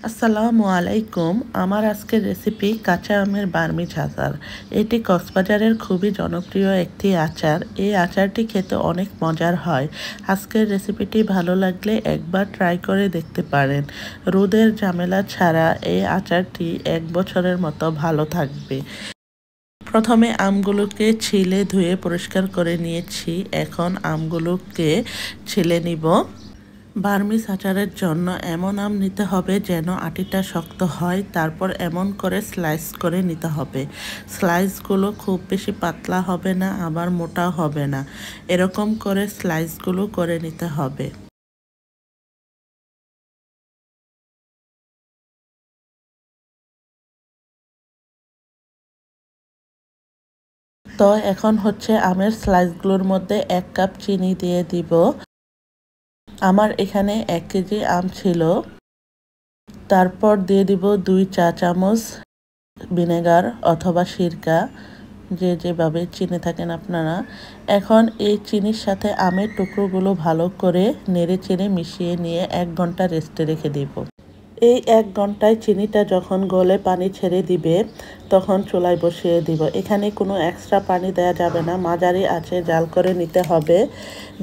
আসসালামু আলাইকুম। আমার আজকের রেসিপি কাঁচা আমের বার্মিজ আচার। এটি কক্সবাজারের খুবই জনপ্রিয় একটি আচার। এই আচারটি খেতে অনেক মজার হয়। আজকের রেসিপিটি ভালো লাগলে একবার ট্রাই করে দেখতে পারেন। রোদের ঝামেলা ছাড়া এই আচারটি 1 বছরের মতো ভালো থাকবে। প্রথমে আমগুলোকে ছিলে ধুয়ে পরিষ্কার করে নিয়েছি। এখন আমগুলোকে ছিলে নিব। বার্মিজ আচারের জন্য এমন আম নিতে হবে যেন আটিটা শক্ত হয়, তারপর এমন করে স্লাইস করে নিতে হবে। স্লাইসগুলো খুব বেশি পাতলা হবে না, আবার মোটাও হবে না, এরকম করে স্লাইসগুলো করে নিতে হবে। তো এখন হচ্ছে আমের স্লাইসগুলোর মধ্যে 1 কাপ চিনি দিয়ে দিব। আমার এখানে 1 কেজি আম ছিল। তারপর দিয়ে দিব 2 চা চামচ ভিনেগার অথবা সিরকা, যে যেভাবে চিনি থাকেন আপনারা। এখন এই চিনির সাথে আমের টুকরোগুলো ভালো করে নেড়ে চেড়ে মিশিয়ে নিয়ে 1 ঘন্টা রেস্টে রেখে দিব। এই 1 ঘন্টায় চিনিটা যখন গলে পানি ছেড়ে দিবে তখন চুলায় বসিয়ে দিব। এখানে কোনো এক্সট্রা পানি দেওয়া যাবে না, মাঝারি আঁচে জাল করে নিতে হবে।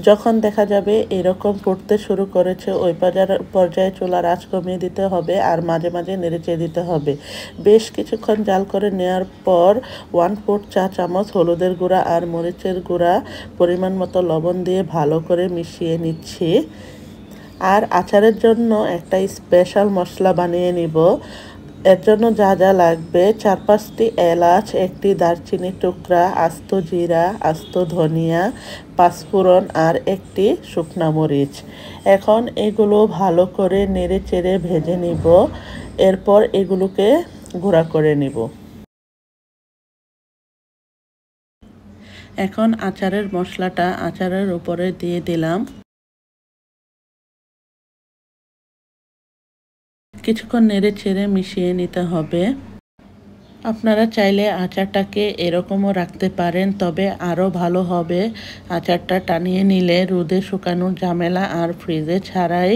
যখন দেখা যাবে এরকম ফুটতে শুরু করেছে ওই পর্যায়ে চুলার আঁচ কমিয়ে দিতে হবে আর মাঝে মাঝে নেড়েচেড়ে দিতে হবে। বেশ কিছুক্ষণ জাল করে নেওয়ার পর 1/4 চা চামচ হলুদের গুঁড়া আর মরিচের গুঁড়া, পরিমাণ মতো লবণ দিয়ে ভালো করে মিশিয়ে নিচ্ছি। আর আচারের জন্য একটা স্পেশাল মশলা বানিয়ে নিব। এর জন্য যা যা লাগবে: 4-5টি এলাচ, 1টি দারচিনির টুকরা, আস্ত জিরা, আস্ত ধনিয়া, পাঁচফোড়ন আর 1টি শুকনা মরিচ। এখন এগুলো ভালো করে নেড়ে চেড়ে ভেজে নিব। এরপর এগুলোকে গুঁড়া করে নিব। এখন আচারের মশলাটা আচারের উপরে দিয়ে দিলাম। কিছুক্ষণ নেড়ে চেড়ে মিশিয়ে নিতে হবে। আপনারা চাইলে আচারটাকে এরকমও রাখতে পারেন, তবে আরও ভালো হবে। আচারটা টানিয়ে নিলে রোদে শুকানোর ঝামেলা আর ফ্রিজে ছাড়াই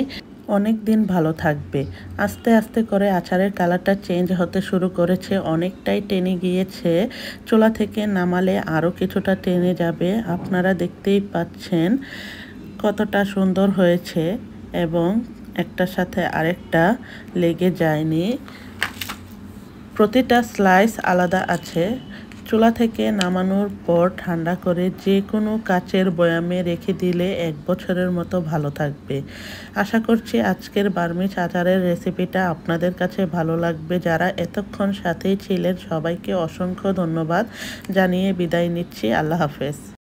অনেক দিন ভালো থাকবে। আস্তে আস্তে করে আচারের কালারটা চেঞ্জ হতে শুরু করেছে, অনেকটাই টেনে গিয়েছে। চুলা থেকে নামালে আরও কিছুটা টেনে যাবে। আপনারা দেখতেই পাচ্ছেন কতটা সুন্দর হয়েছে এবং একটার সাথে আরেকটা লেগে যায়নি। প্রতিটা স্লাইস আলাদা আছে। চুলা থেকে নামানোর পর ঠান্ডা করে যে কোনো কাচের বয়ামে রেখে দিলে 1 বছরের মতো ভালো থাকবে। আশা করছি আজকের বার্মিজ আচারের রেসিপিটা আপনাদের কাছে ভালো লাগবে। যারা এতক্ষণ সাথেই ছিলেন সবাইকে অসংখ্য ধন্যবাদ জানিয়ে বিদায় নিচ্ছি। আল্লাহ হাফেজ।